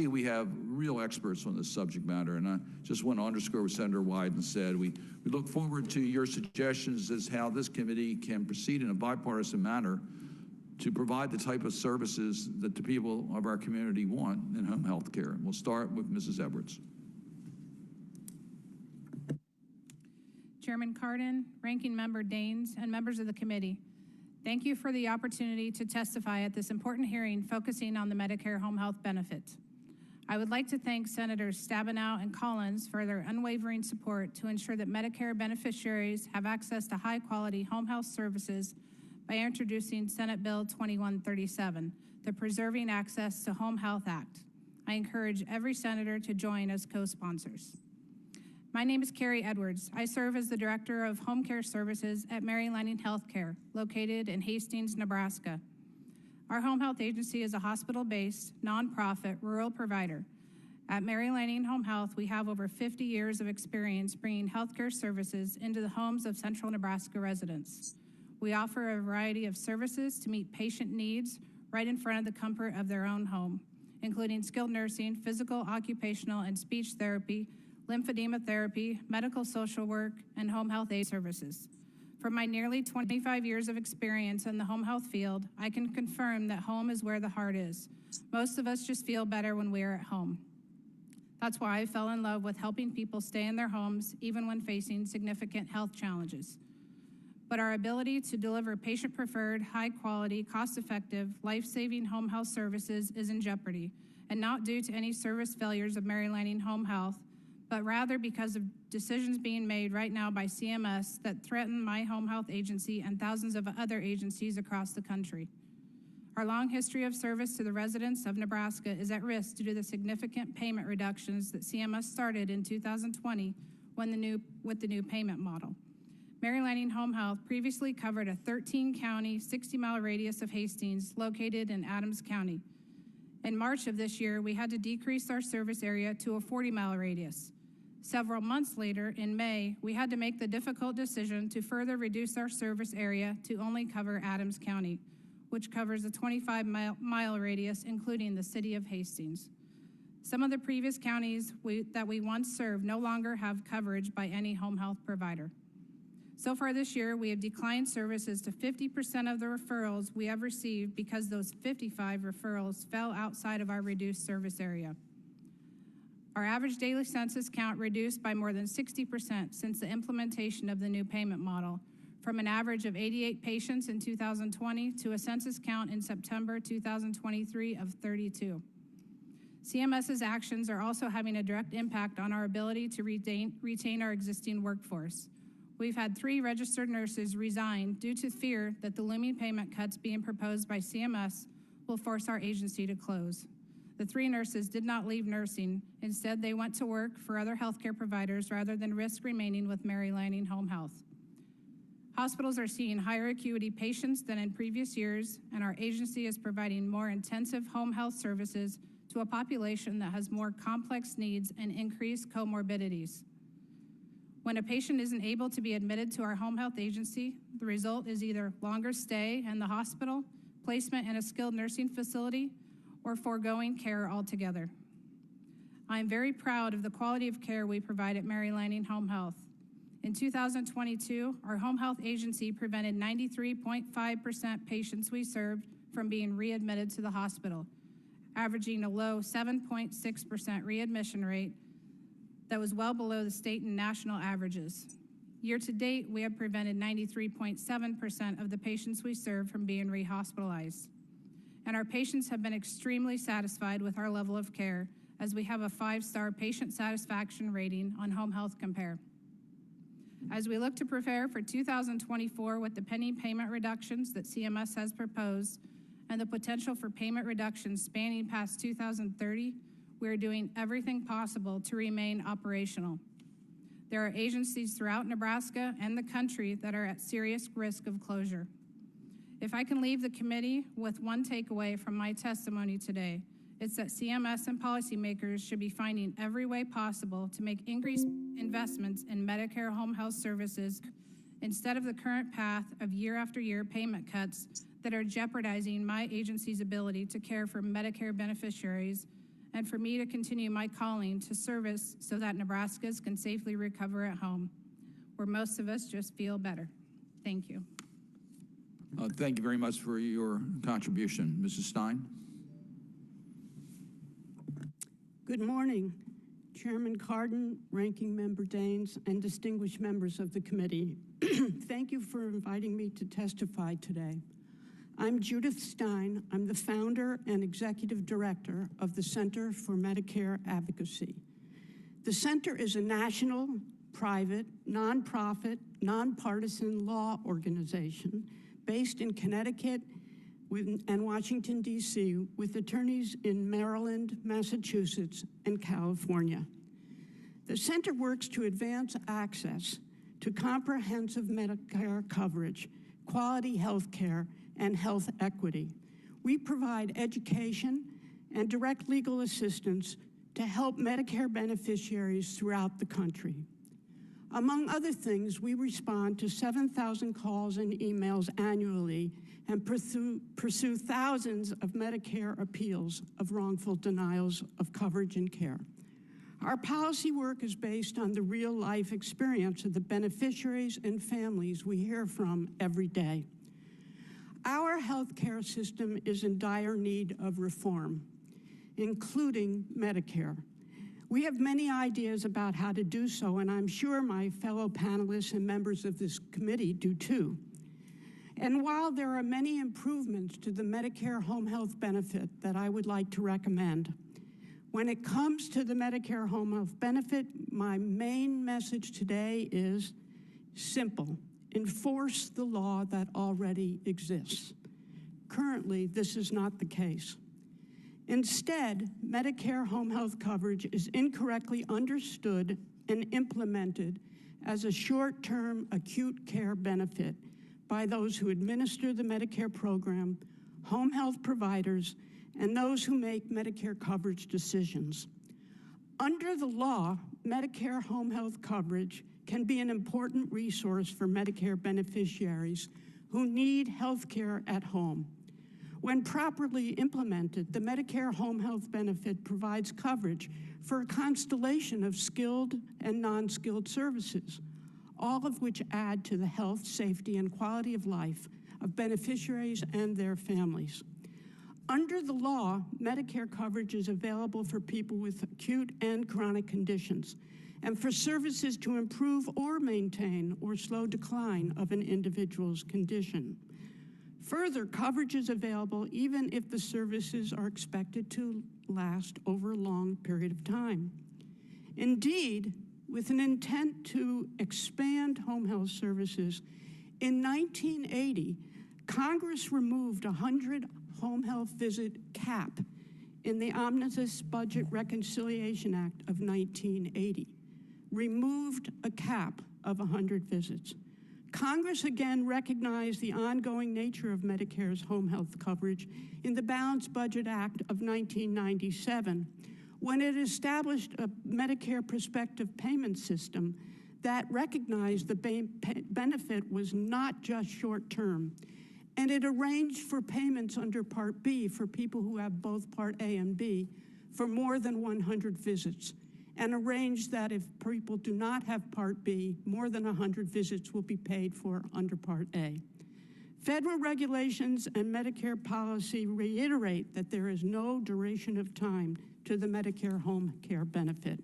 We have real experts on this subject matter, and I just want to underscore what Senator Wyden said. We look forward to your suggestions as how this committee can proceed in a bipartisan manner to provide the type of services that the people of our community want in home health care. We'll start with Mrs. Edwards. Chairman Cardin, Ranking Member Daines, and members of the committee, thank you for the opportunity to testify at this important hearing focusing on the Medicare home health benefit. I would like to thank Senators Stabenow and Collins for their unwavering support to ensure that Medicare beneficiaries have access to high-quality home health services by introducing Senate Bill 2137, the Preserving Access to Home Health Act. I encourage every senator to join as co-sponsors. My name is Carrie Edwards. I serve as the Director of Home Care Services at Mary Lanning Healthcare, located in Hastings, Nebraska. Our home health agency is a hospital-based, nonprofit, rural provider. At Mary Lanning Home Health, we have over 50 years of experience bringing healthcare services into the homes of central Nebraska residents. We offer a variety of services to meet patient needs right in front of the comfort of their own home, including skilled nursing, physical, occupational, and speech therapy, lymphedema therapy, medical social work, and home health aid services. From my nearly 25 years of experience in the home health field, I can confirm that home is where the heart is. Most of us just feel better when we are at home. That's why I fell in love with helping people stay in their homes even when facing significant health challenges. But our ability to deliver patient-preferred, high-quality, cost-effective, life-saving home health services is in jeopardy, and not due to any service failures of Mary Lanning Home Health, but rather because of decisions being made right now by CMS that threaten my home health agency and thousands of other agencies across the country. Our long history of service to the residents of Nebraska is at risk due to the significant payment reductions that CMS started in 2020 with the new payment model. Mary Lanning Home Health previously covered a 13-county, 60-mile radius of Hastings located in Adams County. In March of this year, we had to decrease our service area to a 40-mile radius. Several months later, in May, we had to make the difficult decision to further reduce our service area to only cover Adams County, which covers a 25-mile radius, including the city of Hastings. Some of the previous counties that we once served no longer have coverage by any home health provider. So far this year, we have declined services to 50% of the referrals we have received because those 55 referrals fell outside of our reduced service area. Our average daily census count reduced by more than 60% since the implementation of the new payment model, from an average of 88 patients in 2020 to a census count in September 2023 of 32. CMS's actions are also having a direct impact on our ability to retain our existing workforce. We've had 3 registered nurses resign due to fear that the looming payment cuts being proposed by CMS will force our agency to close. The 3 nurses did not leave nursing. Instead, they went to work for other healthcare providers rather than risk remaining with Mary Lanning Home Health. Hospitals are seeing higher acuity patients than in previous years, and our agency is providing more intensive home health services to a population that has more complex needs and increased comorbidities. When a patient isn't able to be admitted to our home health agency, the result is either longer stay in the hospital, placement in a skilled nursing facility, or foregoing care altogether. I am very proud of the quality of care we provide at Mary Lanning Home Health. In 2022, our home health agency prevented 93.5% patients we served from being readmitted to the hospital, averaging a low 7.6% readmission rate that was well below the state and national averages. Year to date, we have prevented 93.7% of the patients we serve from being rehospitalized. And our patients have been extremely satisfied with our level of care, as we have a 5-star patient satisfaction rating on Home Health Compare. As we look to prepare for 2024 with the pending payment reductions that CMS has proposed and the potential for payment reductions spanning past 2030, we are doing everything possible to remain operational. There are agencies throughout Nebraska and the country that are at serious risk of closure. If I can leave the committee with one takeaway from my testimony today, it's that CMS and policymakers should be finding every way possible to make increased investments in Medicare home health services instead of the current path of year after year payment cuts that are jeopardizing my agency's ability to care for Medicare beneficiaries and for me to continue my calling to service so that Nebraskans can safely recover at home, where most of us just feel better. Thank you. Thank you very much for your contribution. Mrs. Stein? Good morning, Chairman Cardin, Ranking Member Daines, and distinguished members of the committee. Thank you for inviting me to testify today. I'm Judith Stein. I'm the founder and executive director of the Center for Medicare Advocacy. The center is a national, private, nonprofit, nonpartisan law organization based in Connecticut and Washington, D.C., with attorneys in Maryland, Massachusetts, and California. The center works to advance access to comprehensive Medicare coverage, quality health care, and health equity. We provide education and direct legal assistance to help Medicare beneficiaries throughout the country. Among other things, we respond to 7,000 calls and emails annually and pursue thousands of Medicare appeals of wrongful denials of coverage and care. Our policy work is based on the real-life experience of the beneficiaries and families we hear from every day. Our healthcare system is in dire need of reform, including Medicare. We have many ideas about how to do so, and I'm sure my fellow panelists and members of this committee do too. And while there are many improvements to the Medicare home health benefit that I would like to recommend, when it comes to the Medicare home health benefit, my main message today is simple: enforce the law that already exists. Currently, this is not the case. Instead, Medicare home health coverage is incorrectly understood and implemented as a short-term acute care benefit by those who administer the Medicare program, home health providers, and those who make Medicare coverage decisions. Under the law, Medicare home health coverage can be an important resource for Medicare beneficiaries who need health care at home. When properly implemented, the Medicare home health benefit provides coverage for a constellation of skilled and non-skilled services, all of which add to the health, safety, and quality of life of beneficiaries and their families. Under the law, Medicare coverage is available for people with acute and chronic conditions, and for services to improve or maintain or slow decline of an individual's condition. Further, coverage is available even if the services are expected to last over a long period of time. Indeed, with an intent to expand home health services, in 1980, Congress removed 100 home health visit cap in the Omnibus Budget Reconciliation Act of 1980, removed a cap of 100 visits. Congress again recognized the ongoing nature of Medicare's home health coverage in the Balanced Budget Act of 1997, when it established a Medicare prospective payment system that recognized the benefit was not just short-term, and it arranged for payments under Part B for people who have both Part A and B for more than 100 visits, and arranged that if people do not have Part B, more than 100 visits will be paid for under Part A. Federal regulations and Medicare policy reiterate that there is no duration of time to the Medicare home care benefit.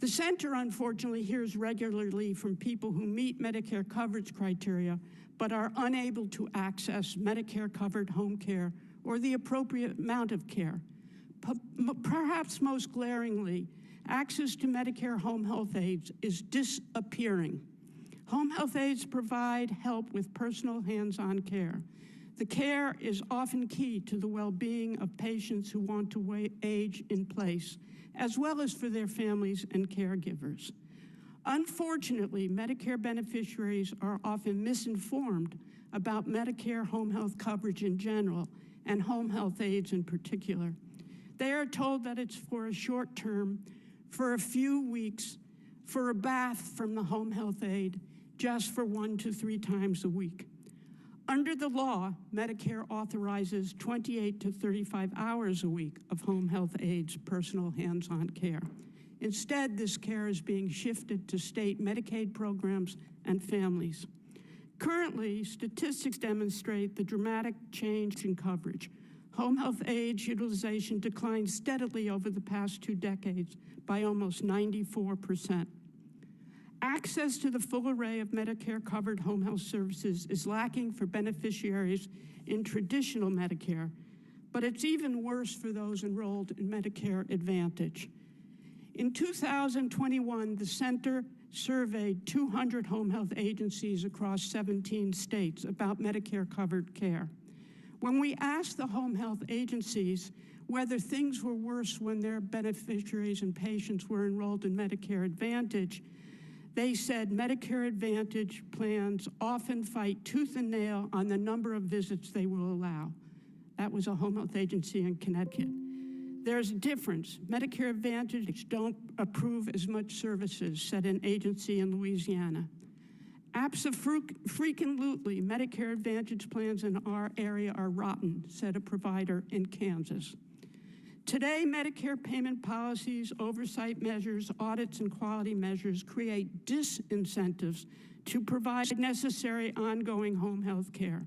The center, unfortunately, hears regularly from people who meet Medicare coverage criteria but are unable to access Medicare-covered home care or the appropriate amount of care. Perhaps most glaringly, access to Medicare home health aides is disappearing. Home health aides provide help with personal hands-on care. The care is often key to the well-being of patients who want to age in place, as well as for their families and caregivers. Unfortunately, Medicare beneficiaries are often misinformed about Medicare home health coverage in general and home health aides in particular. They are told that it's for a short term, for a few weeks, for a bath from the home health aide, just for 1 to 3 times a week. Under the law, Medicare authorizes 28 to 35 hours a week of home health aides personal hands-on care. Instead, this care is being shifted to state Medicaid programs and families. Currently, statistics demonstrate the dramatic change in coverage. Home health aides utilization declined steadily over the past 2 decades by almost 94%. Access to the full array of Medicare-covered home health services is lacking for beneficiaries in traditional Medicare, but it's even worse for those enrolled in Medicare Advantage. In 2021, the Center surveyed 200 home health agencies across 17 states about Medicare-covered care. When we asked the home health agencies whether things were worse when their beneficiaries and patients were enrolled in Medicare Advantage, they said Medicare Advantage plans often fight tooth and nail on the number of visits they will allow. That was a home health agency in Connecticut. There's a difference. Medicare Advantage don't approve as much services, said an agency in Louisiana. Freaking-lutely, Medicare Advantage plans in our area are rotten, said a provider in Kansas. Today, Medicare payment policies, oversight measures, audits, and quality measures create disincentives to provide necessary ongoing home health care.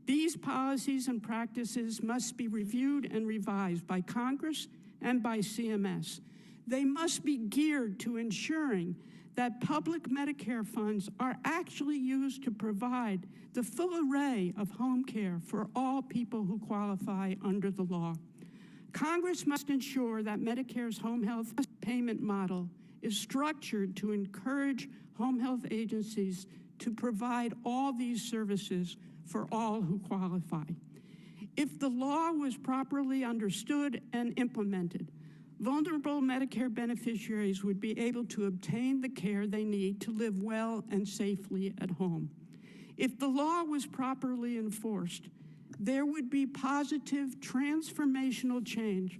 These policies and practices must be reviewed and revised by Congress and by CMS. They must be geared to ensuring that public Medicare funds are actually used to provide the full array of home care for all people who qualify under the law. Congress must ensure that Medicare's home health payment model is structured to encourage home health agencies to provide all these services for all who qualify. If the law was properly understood and implemented, vulnerable Medicare beneficiaries would be able to obtain the care they need to live well and safely at home. If the law was properly enforced, there would be positive transformational change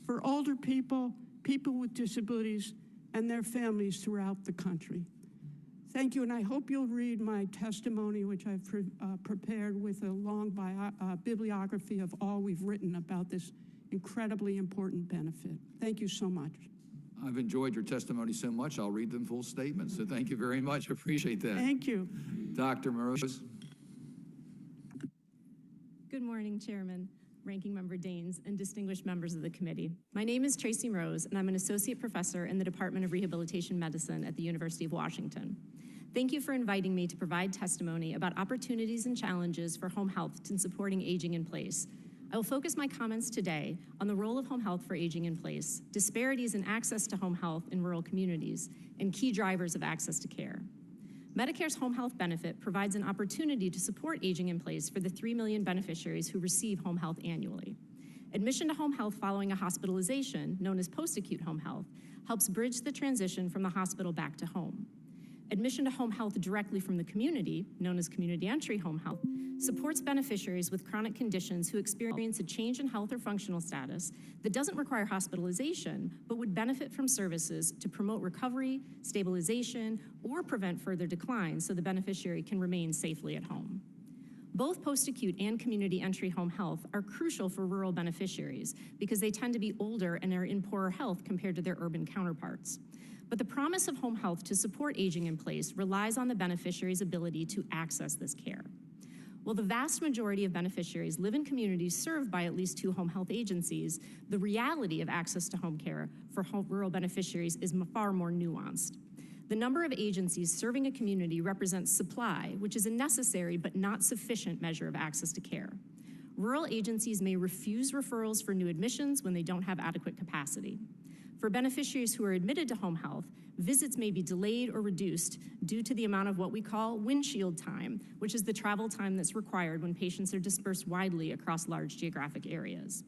for older people, people with disabilities, and their families throughout the country. Thank you, and I hope you'll read my testimony, which I've prepared with a long bibliography of all we've written about this incredibly important benefit. Thank you so much. I've enjoyed your testimony so much, I'll read them full statements. So thank you very much. Appreciate that. Thank you. Dr. Morose. Good morning, Chairman, Ranking Member Daines, and distinguished members of the committee. My name is Tracy Rose, and I'm an associate professor in the Department of Rehabilitation Medicine at the University of Washington. Thank you for inviting me to provide testimony about opportunities and challenges for home health in supporting aging in place. I will focus my comments today on the role of home health for aging in place, disparities in access to home health in rural communities, and key drivers of access to care. Medicare's home health benefit provides an opportunity to support aging in place for the 3 million beneficiaries who receive home health annually. Admission to home health following a hospitalization, known as post-acute home health, helps bridge the transition from the hospital back to home. Admission to home health directly from the community, known as community entry home health, supports beneficiaries with chronic conditions who experience a change in health or functional status that doesn't require hospitalization, but would benefit from services to promote recovery, stabilization, or prevent further decline so the beneficiary can remain safely at home. Both post-acute and community entry home health are crucial for rural beneficiaries because they tend to be older and are in poorer health compared to their urban counterparts. But the promise of home health to support aging in place relies on the beneficiary's ability to access this care. While the vast majority of beneficiaries live in communities served by at least 2 home health agencies, the reality of access to home care for rural beneficiaries is far more nuanced. The number of agencies serving a community represents supply, which is a necessary but not sufficient measure of access to care. Rural agencies may refuse referrals for new admissions when they don't have adequate capacity. For beneficiaries who are admitted to home health, visits may be delayed or reduced due to the amount of what we call windshield time, which is the travel time that's required when patients are dispersed widely across large geographic areas.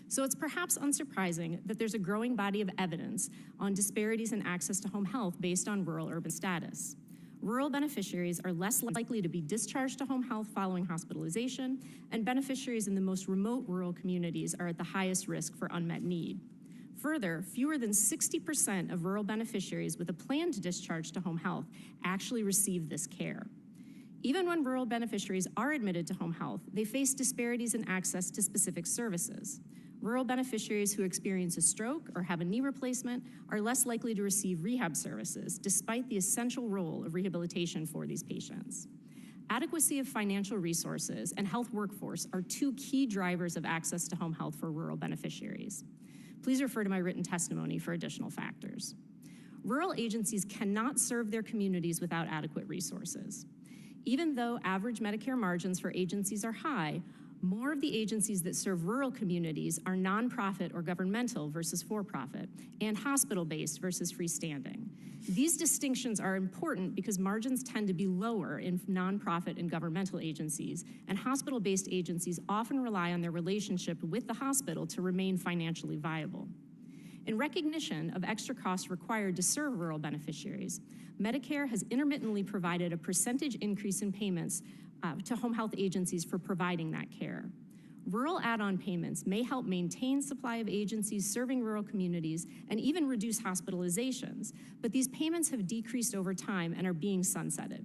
So it's perhaps unsurprising that there's a growing body of evidence on disparities in access to home health based on rural-urban status. Rural beneficiaries are less likely to be discharged to home health following hospitalization, and beneficiaries in the most remote rural communities are at the highest risk for unmet need. Further, fewer than 60% of rural beneficiaries with a plan to discharge to home health actually receive this care. Even when rural beneficiaries are admitted to home health, they face disparities in access to specific services. Rural beneficiaries who experience a stroke or have a knee replacement are less likely to receive rehab services, despite the essential role of rehabilitation for these patients. Adequacy of financial resources and health workforce are two key drivers of access to home health for rural beneficiaries. Please refer to my written testimony for additional factors. Rural agencies cannot serve their communities without adequate resources. Even though average Medicare margins for agencies are high, more of the agencies that serve rural communities are nonprofit or governmental versus for-profit, and hospital-based versus freestanding. These distinctions are important because margins tend to be lower in nonprofit and governmental agencies, and hospital-based agencies often rely on their relationship with the hospital to remain financially viable. In recognition of extra costs required to serve rural beneficiaries, Medicare has intermittently provided a percentage increase in payments to home health agencies for providing that care. Rural add-on payments may help maintain supply of agencies serving rural communities and even reduce hospitalizations, but these payments have decreased over time and are being sunsetted.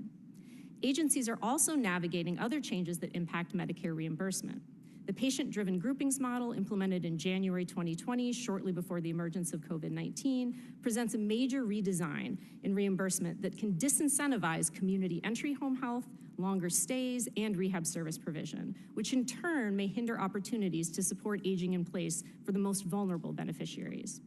Agencies are also navigating other changes that impact Medicare reimbursement. The patient-driven groupings model implemented in January 2020, shortly before the emergence of COVID-19, presents a major redesign in reimbursement that can disincentivize community entry home health, longer stays, and rehab service provision, which in turn may hinder opportunities to support aging in place for the most vulnerable beneficiaries.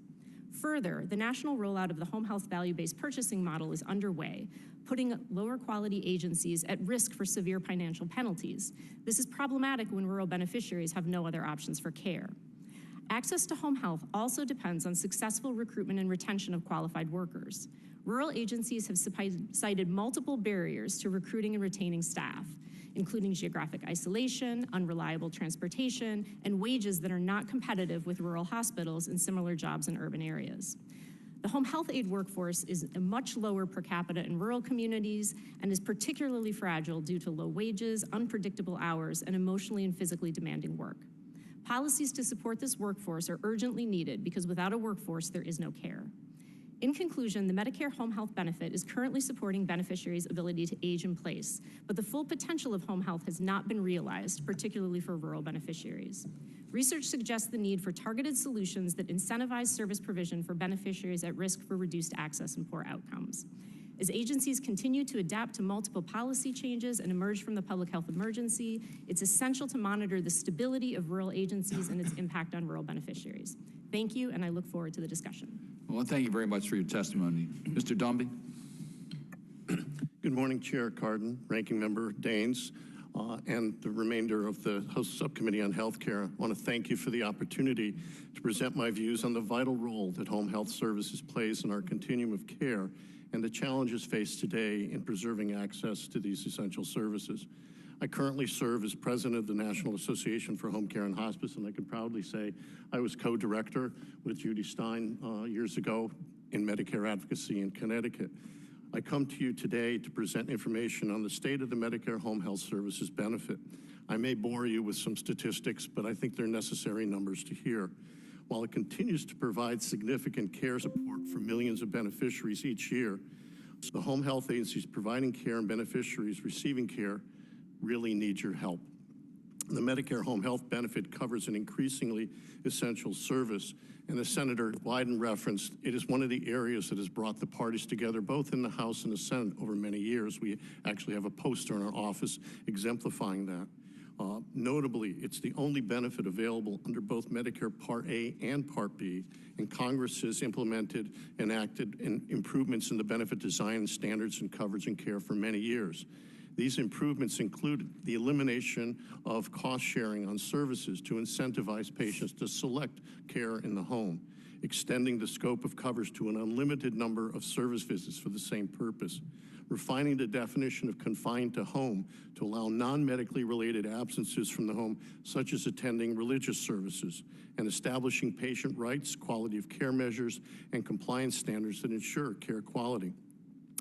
Further, the national rollout of the home health value-based purchasing model is underway, putting lower quality agencies at risk for severe financial penalties. This is problematic when rural beneficiaries have no other options for care. Access to home health also depends on successful recruitment and retention of qualified workers. Rural agencies have cited multiple barriers to recruiting and retaining staff, including geographic isolation, unreliable transportation, and wages that are not competitive with rural hospitals and similar jobs in urban areas. The home health aide workforce is much lower per capita in rural communities and is particularly fragile due to low wages, unpredictable hours, and emotionally and physically demanding work. Policies to support this workforce are urgently needed because without a workforce, there is no care. In conclusion, the Medicare home health benefit is currently supporting beneficiaries' ability to age in place, but the full potential of home health has not been realized, particularly for rural beneficiaries. Research suggests the need for targeted solutions that incentivize service provision for beneficiaries at risk for reduced access and poor outcomes. As agencies continue to adapt to multiple policy changes and emerge from the public health emergency, it's essential to monitor the stability of rural agencies and its impact on rural beneficiaries. Thank you, and I look forward to the discussion. Well, thank you very much for your testimony. Mr. Dombi? Good morning, Chair Cardin, Ranking Member Daines, and the remainder of the House Subcommittee on Healthcare. I want to thank you for the opportunity to present my views on the vital role that home health services plays in our continuum of care and the challenges faced today in preserving access to these essential services. I currently serve as president of the National Association for Home Care and Hospice, and I can proudly say I was co-director with Judy Stein years ago in Medicare advocacy in Connecticut. I come to you today to present information on the state of the Medicare Home Health Services benefit. I may bore you with some statistics, but I think they're necessary numbers to hear. While it continues to provide significant care support for millions of beneficiaries each year, the home health agencies providing care and beneficiaries receiving care really need your help. The Medicare home health benefit covers an increasingly essential service, and as Senator Wyden referenced, it is one of the areas that has brought the parties together both in the House and the Senate over many years. We actually have a poster in our office exemplifying that. Notably, it's the only benefit available under both Medicare Part A and Part B, and Congress has implemented and enacted improvements in the benefit design and standards and coverage and care for many years. These improvements included the elimination of cost sharing on services to incentivize patients to select care in the home, extending the scope of coverage to an unlimited number of service visits for the same purpose, refining the definition of confined to home to allow non-medically related absences from the home, such as attending religious services, and establishing patient rights, quality of care measures, and compliance standards that ensure care quality.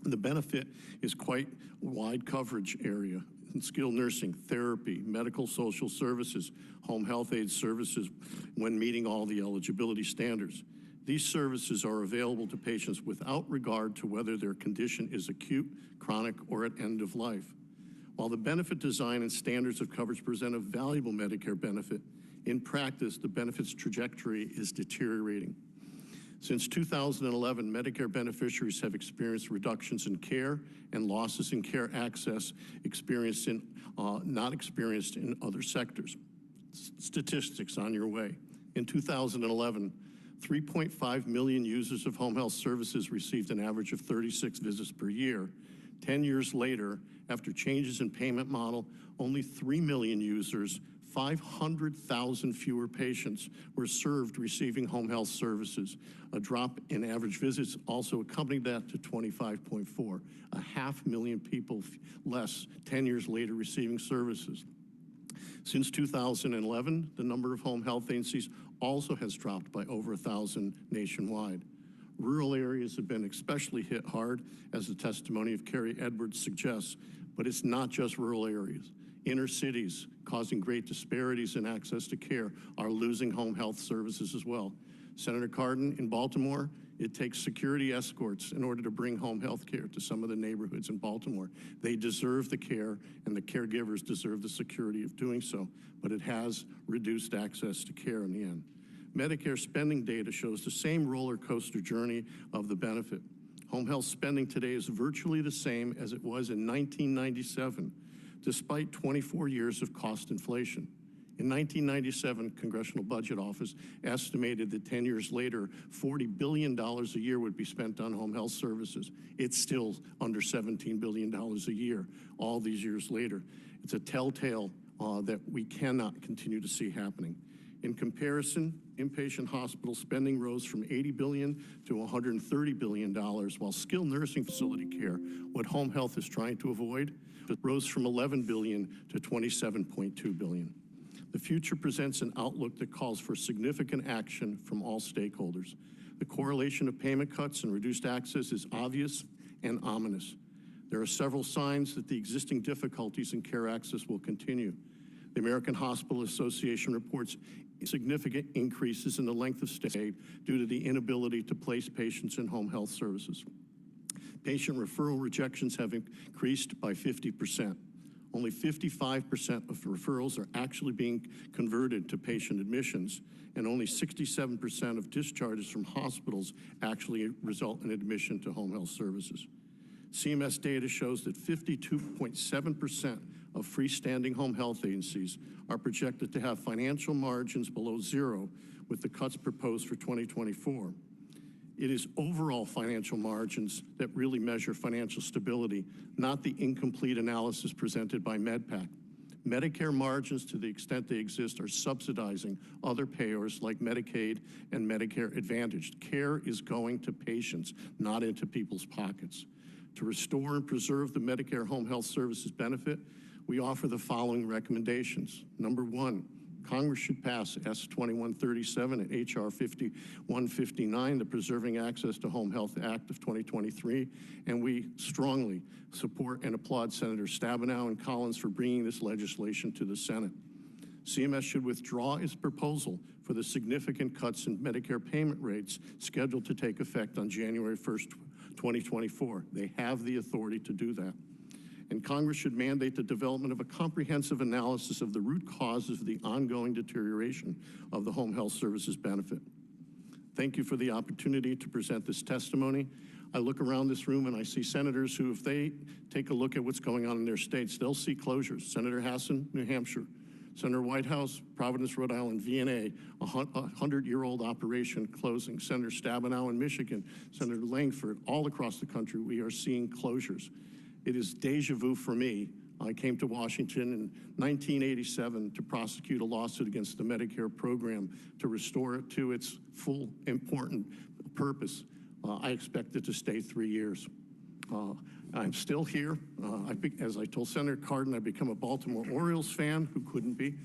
The benefit is quite a wide coverage area in skilled nursing, therapy, medical social services, home health aid services when meeting all the eligibility standards. These services are available to patients without regard to whether their condition is acute, chronic, or at end of life. While the benefit design and standards of coverage present a valuable Medicare benefit, in practice, the benefit's trajectory is deteriorating. Since 2011, Medicare beneficiaries have experienced reductions in care and losses in care access not experienced in other sectors. Statistics on your way. In 2011, 3.5 million users of home health services received an average of 36 visits per year. 10 years later, after changes in payment model, only 3 million users, 500,000 fewer patients were served receiving home health services. A drop in average visits also accompanied that to 25.4, 500,000 people less 10 years later receiving services. Since 2011, the number of home health agencies also has dropped by over 1,000 nationwide. Rural areas have been especially hit hard, as the testimony of Carrie Edwards suggests, but it's not just rural areas. Inner cities, causing great disparities in access to care, are losing home health services as well. Senator Cardin, in Baltimore, it takes security escorts in order to bring home health care to some of the neighborhoods in Baltimore. They deserve the care, and the caregivers deserve the security of doing so, but it has reduced access to care in the end. Medicare spending data shows the same roller coaster journey of the benefit. Home health spending today is virtually the same as it was in 1997, despite 24 years of cost inflation. In 1997, Congressional Budget Office estimated that 10 years later, $40 billion a year would be spent on home health services. It's still under $17 billion a year, all these years later. It's a telltale that we cannot continue to see happening. In comparison, inpatient hospital spending rose from $80 billion to $130 billion, while skilled nursing facility care, what home health is trying to avoid, rose from $11 billion to $27.2 billion. The future presents an outlook that calls for significant action from all stakeholders. The correlation of payment cuts and reduced access is obvious and ominous. There are several signs that the existing difficulties in care access will continue. The American Hospital Association reports significant increases in the length of stay due to the inability to place patients in home health services. Patient referral rejections have increased by 50%. Only 55% of referrals are actually being converted to patient admissions, and only 67% of discharges from hospitals actually result in admission to home health services. CMS data shows that 52.7% of freestanding home health agencies are projected to have financial margins below zero with the cuts proposed for 2024. It is overall financial margins that really measure financial stability, not the incomplete analysis presented by MedPAC. Medicare margins, to the extent they exist, are subsidizing other payers like Medicaid and Medicare Advantage. Care is going to patients, not into people's pockets. To restore and preserve the Medicare home health services benefit, we offer the following recommendations. Number one, Congress should pass S2137 and HR 5159, the Preserving Access to Home Health Act of 2023, and we strongly support and applaud Senator Stabenow and Collins for bringing this legislation to the Senate. CMS should withdraw its proposal for the significant cuts in Medicare payment rates scheduled to take effect on January 1st, 2024. They have the authority to do that. And Congress should mandate the development of a comprehensive analysis of the root causes of the ongoing deterioration of the home health services benefit. Thank you for the opportunity to present this testimony. I look around this room and I see senators who, if they take a look at what's going on in their states, they'll see closures. Senator Hassan, New Hampshire. Senator Whitehouse, Providence, Rhode Island, VNA, a 100-year-old operation closing. Senator Stabenow in Michigan, Senator Langford, all across the country, we are seeing closures. It is deja vu for me. I came to Washington in 1987 to prosecute a lawsuit against the Medicare program to restore it to its full, important purpose. I expect it to stay 3 years. I'm still here. As I told Senator Cardin, I've become a Baltimore Orioles fan, who couldn't be.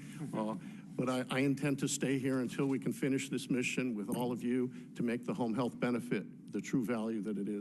But I intend to stay here until we can finish this mission with all of you to make the home health benefit the true value that it is.